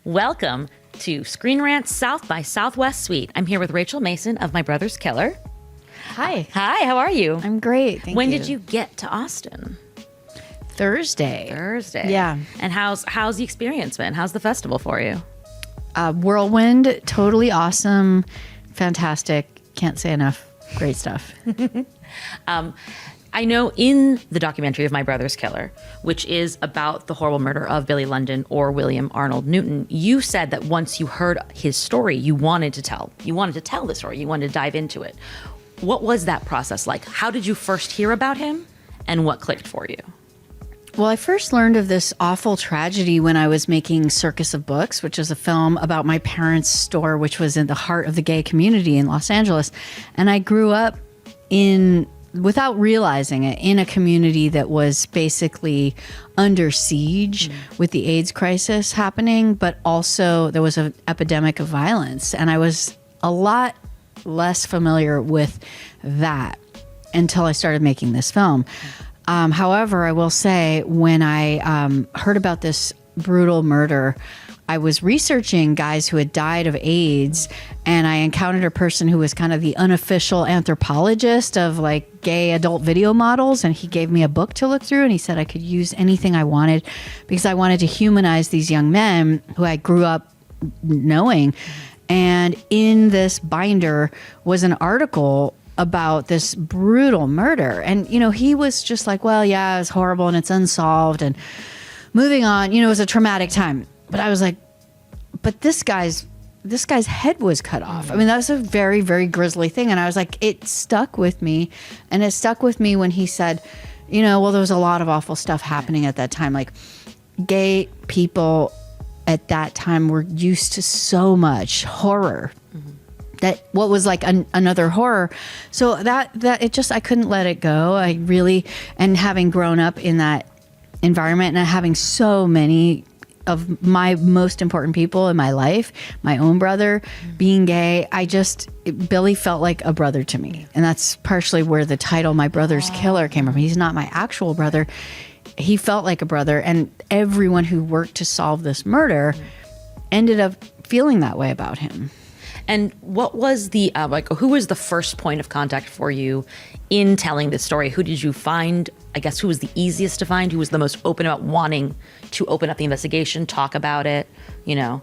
Welcome to Screen Rant South by Southwest Suite. I'm here with Rachel Mason of My Brother's Killer. Hi. Hi, how are you? I'm great. Thank you. When did you get to Austin? Thursday. Yeah. And how's the experience been? How's the festival for you? Whirlwind, totally awesome, fantastic. Can't say enough. Great stuff. I know in the documentary of My Brother's Killer, which is about the horrible murder of Billy London or William Arnold Newton, you said that once you heard his story, you wanted to tell the story. You wanted to dive into it. What was that process like? How did you first hear about him and what clicked for you? Well, I first learned of this awful tragedy when I was making Circus of Books, which is a film about my parents' store, which was in the heart of the gay community in Los Angeles. And I grew up without realizing it, in a community that was basically under siege with the AIDS crisis happening, but also there was an epidemic of violence. And I was a lot less familiar with that until I started making this film. However, I will say when I heard about this brutal murder, I was researching guys who had died of AIDS, and I encountered a person who was kind of the unofficial anthropologist of like gay adult video models, and he gave me a book to look through, and he said I could use anything I wanted because I wanted to humanize these young men who I grew up knowing. And in this binder was an article about this brutal murder. And, you know, he was just like, well, yeah, it was horrible and it's unsolved and moving on. You know, it was a traumatic time. But I was like, but this guy's head was cut off. I mean, that was a very, very grisly thing. And I was like, it stuck with me. And it stuck with me when he said, you know, well, there was a lot of awful stuff happening at that time. Like gay people at that time were used to so much horror. That what was like another horror. So that it just, I couldn't let it go. I really, and having grown up in that environment and having so many of my most important people in my life, my own brother being gay, Billy felt like a brother to me. And that's partially where the title, My Brother's Killer, came from. He's not my actual brother. He felt like a brother. And everyone who worked to solve this murder ended up feeling that way about him. And what was the, who was the first point of contact for you in telling this story? Who did you find? I guess who was the easiest to find? Who was the most open about wanting to open up the investigation, talk about it, you know?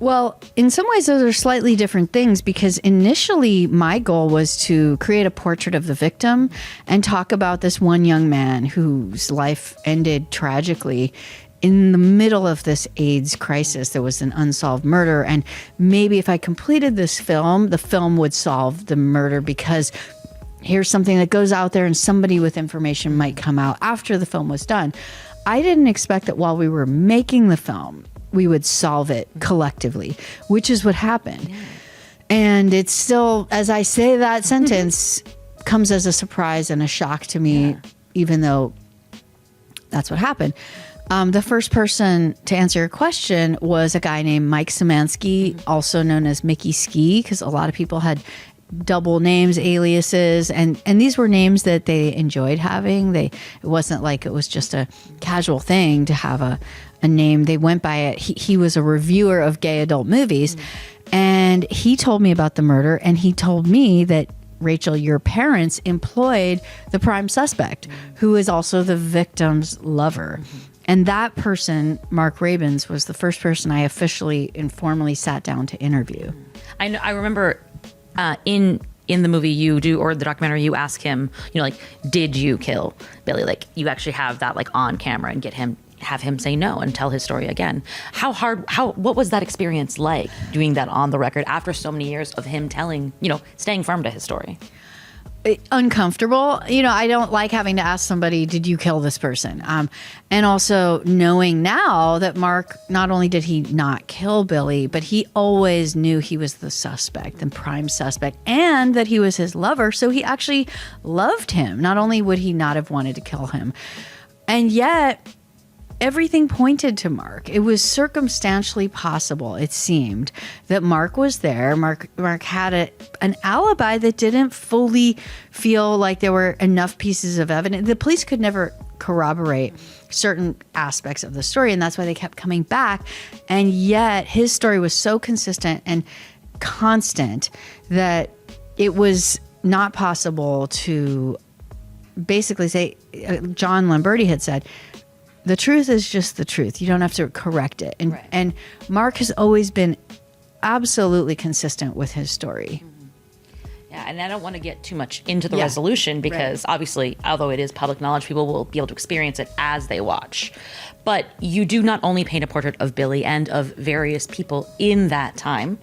Well, in some ways, those are slightly different things because initially my goal was to create a portrait of the victim and talk about this one young man whose life ended tragically in the middle of this AIDS crisis. There was an unsolved murder. And maybe if I completed this film, the film would solve the murder because here's something that goes out there and somebody with information might come out after the film was done. I didn't expect that while we were making the film, we would solve it collectively, which is what happened. Yeah. And it's still, as I say that sentence, comes as a surprise and a shock to me, even though that's what happened. The first person to answer your question was a guy named Mike Szymanski, also known as Mickey Ski, because a lot of people had double names, aliases, and these were names that they enjoyed having. It wasn't like it was just a casual thing to have a name. They went by it. He was a reviewer of gay adult movies, and he told me about the murder, and he told me that, Rachel, your parents employed the prime suspect, who is also the victim's lover. And that person, Mark Rabins, was the first person I officially and formally sat down to interview. I remember in the movie you do, or the documentary, you ask him, you know, like, did you kill Billy? Like, you actually have that like on camera and have him say no and tell his story again. What was that experience like, doing that on the record after so many years of him telling, you know, staying firm to his story? Uncomfortable. You know, I don't like having to ask somebody, did you kill this person? And also knowing now that Mark, not only did he not kill Billy, but he always knew he was the suspect, the prime suspect, and that he was his lover. So he actually loved him. Not only would he not have wanted to kill him, and yet everything pointed to Mark. It was circumstantially possible, it seemed, that Mark was there. Mark had an alibi that didn't fully feel like there were enough pieces of evidence. The police could never corroborate certain aspects of the story. And that's why they kept coming back. And yet his story was so consistent and constant that it was not possible to basically say, John Lamberti had said, the truth is just the truth. You don't have to correct it. And, and Mark has always been absolutely consistent with his story. Yeah, and I don't want to get too much into the resolution because obviously, although it is public knowledge, people will be able to experience it as they watch. But you do not only paint a portrait of Billy and of various people in that time,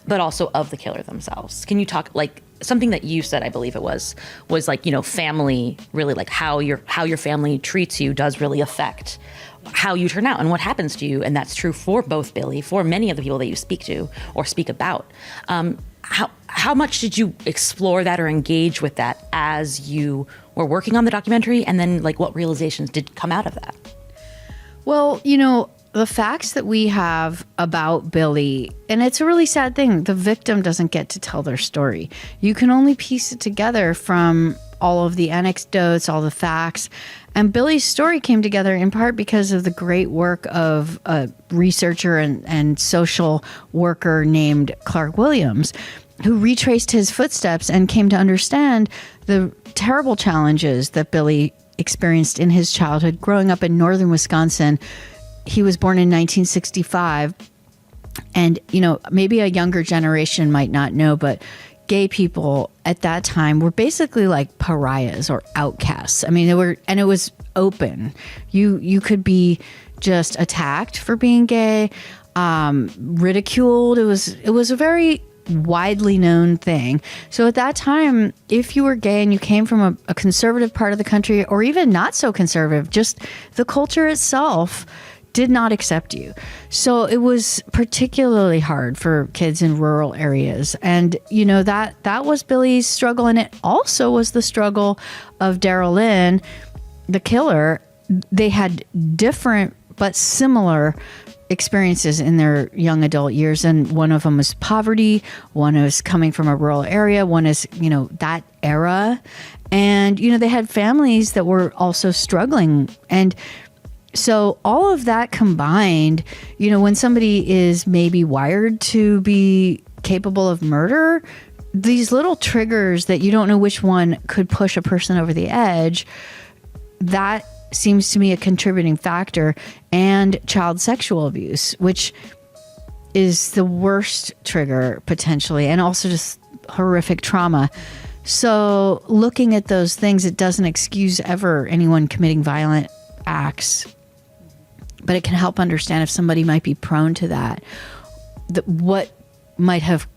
but also of the killer themselves. Can you talk, like, something that you said, I believe it was like, you know, family, really, like how your family treats you does really affect how you turn out and what happens to you. And that's true for both Billy, for many of the people that you speak to or speak about. How much did you explore that or engage with that as you were working on the documentary? And then, like, what realizations did come out of that? Well, you know, the facts that we have about Billy, and it's a really sad thing, the victim doesn't get to tell their story. You can only piece it together from all of the anecdotes, all the facts. And Billy's story came together in part because of the great work of a researcher and social worker named Clark Williams, who retraced his footsteps and came to understand the terrible challenges that Billy experienced in his childhood growing up in northern Wisconsin. He was born in 1965. And, you know, maybe a younger generation might not know, but gay people at that time were basically like pariahs or outcasts. I mean, it was open. You could be just attacked for being gay, ridiculed. It was a very widely known thing. So at that time, if you were gay and you came from a conservative part of the country, or even not so conservative, just the culture itself did not accept you. So it was particularly hard for kids in rural areas. And, you know, that was Billy's struggle. And it also was the struggle of Daryl Lynn, the killer. They had different but similar experiences in their young adult years. And one of them was poverty. One was coming from a rural area. One is, you know, that era. And, you know, they had families that were also struggling. And so all of that combined, you know, when somebody is maybe wired to be capable of murder, these little triggers that you don't know which one could push a person over the edge, that seems to me a contributing factor. And child sexual abuse, which is the worst trigger potentially, and also just horrific trauma. So looking at those things, it doesn't excuse ever anyone committing violent acts, but it can help understand if somebody might be prone to that, what might have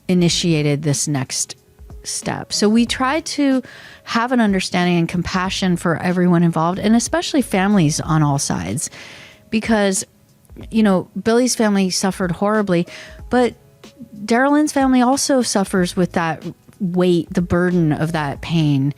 initiated this next step. So we try to have an understanding and compassion for everyone involved, and especially families on all sides, because, you know, Billy's family suffered horribly, but Daryl Lynn's family also suffers with that weight, the burden of that pain.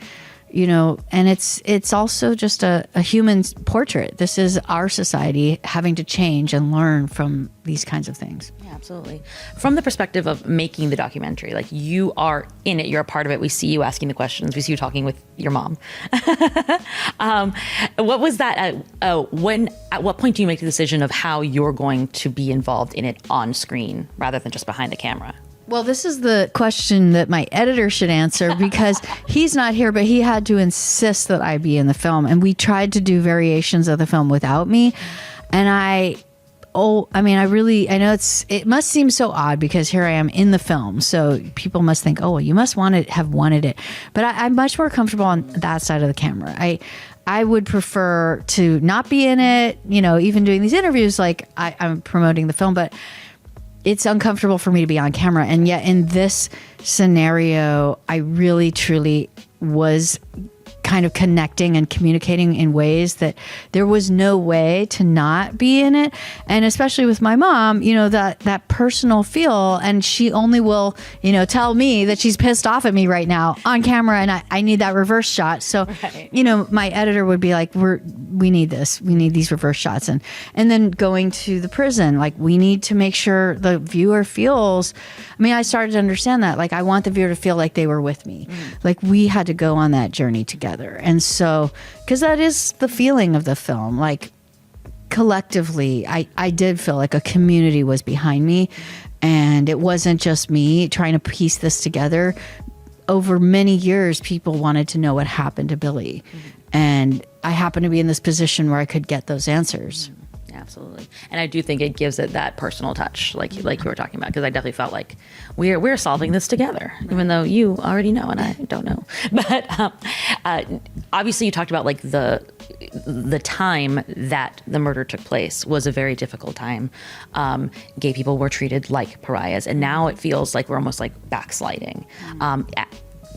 You know, and it's also just a human portrait. This is our society having to change and learn from these kinds of things. Yeah, absolutely. From the perspective of making the documentary, like, you are in it, you're a part of it. We see you asking the questions. We see you talking with your mom. What was that? At what point do you make the decision of how you're going to be involved in it on screen rather than just behind the camera? Well, this is the question that my editor should answer, because he's not here, but he had to insist that I be in the film. And we tried to do variations of the film without me. And I know it must seem so odd because here I am in the film. So people must think, oh, well, you must have wanted it. But I'm much more comfortable on that side of the camera. I would prefer to not be in it, you know, even doing these interviews, like I'm promoting the film, but it's uncomfortable for me to be on camera. And yet in this scenario, I really, truly was kind of connecting and communicating in ways that there was no way to not be in it. And especially with my mom, you know, that personal feel, and she only will, you know, tell me that she's pissed off at me right now on camera, and I need that reverse shot. So, you know, my editor would be like, we need this. We need these reverse shots. And then going to the prison, like, we need to make sure the viewer feels, I mean, I started to understand that, like, I want the viewer to feel like they were with me. Like, we had to go on that journey together. together. And so, because that is the feeling of the film, like collectively, I did feel like a community was behind me, and it wasn't just me trying to piece this together. Over many years, people wanted to know what happened to Billy. And I happened to be in this position where I could get those answers. Absolutely. And I do think it gives it that personal touch, like you were talking about, because I definitely felt like we're solving this together, even though you already know and I don't know. But obviously you talked about like the time that the murder took place was a very difficult time. Gay people were treated like pariahs, and now it feels like we're almost like backsliding.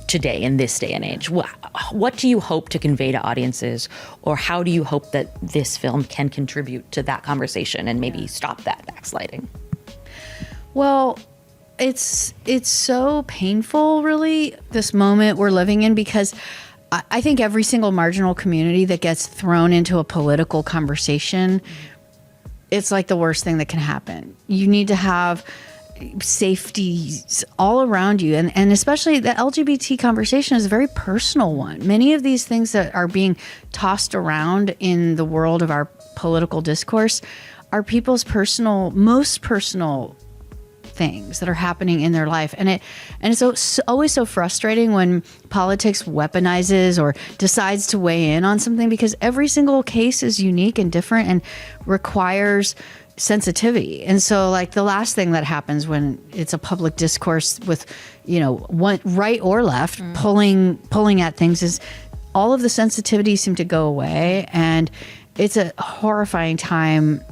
Today, in this day and age, what do you hope to convey to audiences, or how do you hope that this film can contribute to that conversation and maybe stop that backsliding? Well, it's so painful, really, this moment we're living in, because I think every single marginal community that gets thrown into a political conversation, it's like the worst thing that can happen. You need to have safety all around you, and especially the LGBT conversation is a very personal one. Many of these things that are being tossed around in the world of our political discourse are people's most personal things that are happening in their life, and it's always so frustrating when politics weaponizes or decides to weigh in on something, because every single case is unique and different and requires sensitivity. And so like the last thing that happens when it's a public discourse with, one right or left pulling at things is all of the sensitivity seem to go away. And it's a horrifying time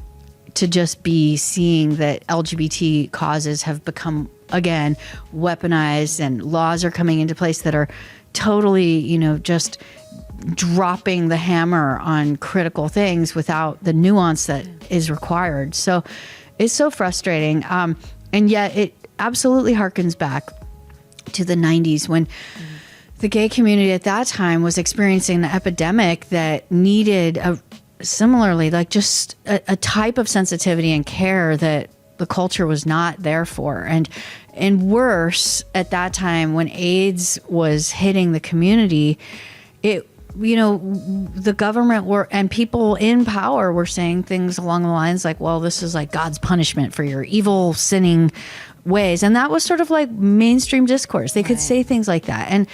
to just be seeing that LGBT causes have become, again, weaponized, and laws are coming into place that are totally, just dropping the hammer on critical things without the nuance that is required. So it's so frustrating. And yet it absolutely harkens back to the 90s when the gay community at that time was experiencing an epidemic that needed similarly, like just a type of sensitivity and care that the culture was not there for. And worse, at that time when AIDS was hitting the community, the government and people in power were saying things along the lines like, well, this is like God's punishment for your evil, sinning ways. And that was sort of like mainstream discourse. They could say things like that. And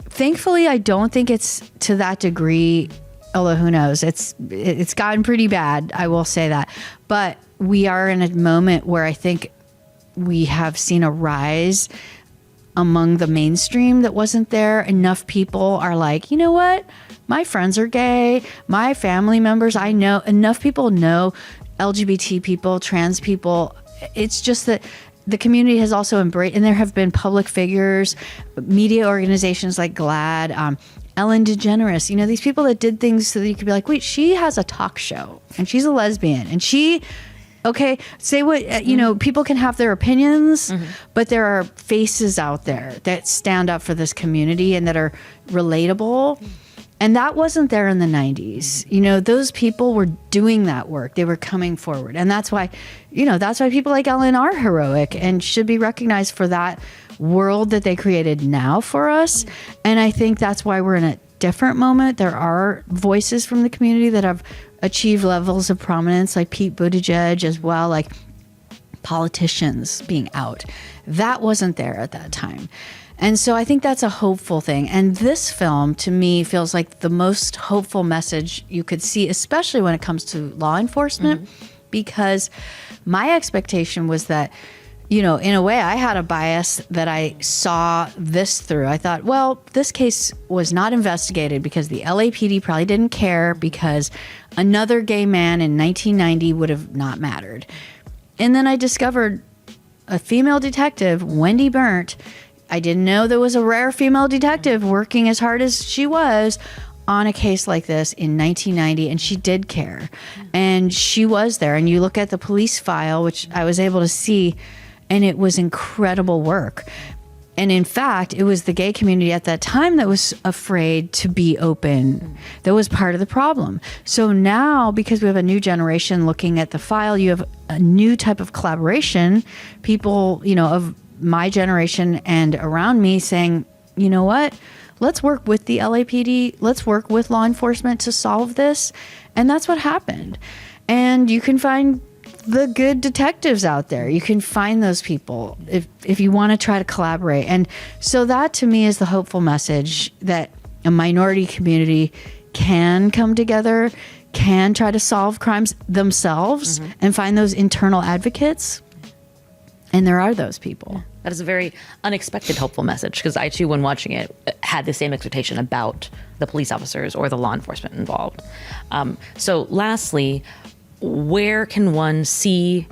thankfully, I don't think it's to that degree, although who knows, it's gotten pretty bad. I will say that. But we are in a moment where I think we have seen a rise among the mainstream that wasn't there. Enough people are like, you know what? My friends are gay. My family members, I know. Enough people know LGBT people, trans people. It's just that the community has also embraced, and there have been public figures, media organizations like GLAAD, Ellen DeGeneres, these people that did things so that you could be like, wait, she has a talk show and she's a lesbian and say what, people can have their opinions, but there are faces out there that stand up for this community and that are relatable. And that wasn't there in the 90s. Those people were doing that work. They were coming forward. And that's why people like Ellen are heroic and should be recognized for that world that they created now for us. And I think that's why we're in a different moment. There are voices from the community that have achieved levels of prominence, like Pete Buttigieg as well, like politicians being out. That wasn't there at that time. And so I think that's a hopeful thing. And this film, to me, feels like the most hopeful message you could see, especially when it comes to law enforcement, because my expectation was that, in a way, I had a bias that I saw this through. I thought, well, this case was not investigated because the LAPD probably didn't care, because another gay man in 1990 would have not mattered. And then I discovered a female detective, Wendy Burnt. I didn't know there was a rare female detective working as hard as she was on a case like this in 1990, and she did care. And she was there. And you look at the police file, which I was able to see, and it was incredible work. And in fact, it was the gay community at that time that was afraid to be open. That was part of the problem. So now, because we have a new generation looking at the file, you have a new type of collaboration. People, of my generation and around me saying, you know what? let's work with the LAPD. Let's work with law enforcement to solve this. And that's what happened. And you can find the good detectives out there. You can find those people if you want to try to collaborate. And so that to me is the hopeful message, that a minority community can come together, can try to solve crimes themselves and find those internal advocates. And there are those people. That is a very unexpected, hopeful message, because I too, when watching it, had the same expectation about the police officers or the law enforcement involved. So lastly, where can one see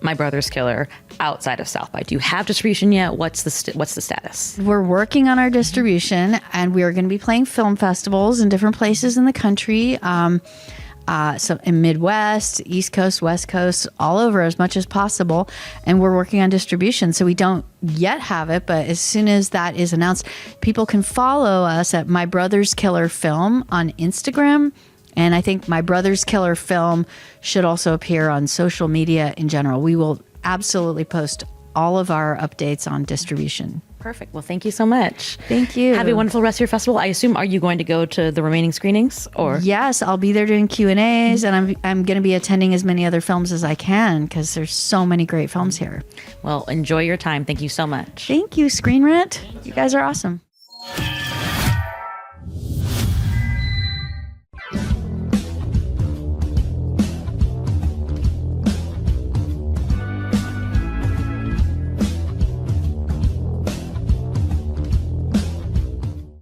My Brother's Killer outside of South by? Do you have distribution yet? What's the status? We're working on our distribution, and we are going to be playing film festivals in different places in the country. So in Midwest, East Coast, West Coast, all over as much as possible. And we're working on distribution. So we don't yet have it, but as soon as that is announced, people can follow us at My Brother's Killer Film on Instagram. And I think My Brother's Killer Film should also appear on social media in general. We will absolutely post all of our updates on distribution. Perfect. Well, thank you so much. Thank you. Have a wonderful rest of your festival. I assume, are you going to go to the remaining screenings? Or yes, I'll be there doing Q&As, and I'm going to be attending as many other films as I can, because there's so many great films here. Well, enjoy your time. Thank you so much. Thank you, Screen Rant. You guys are awesome.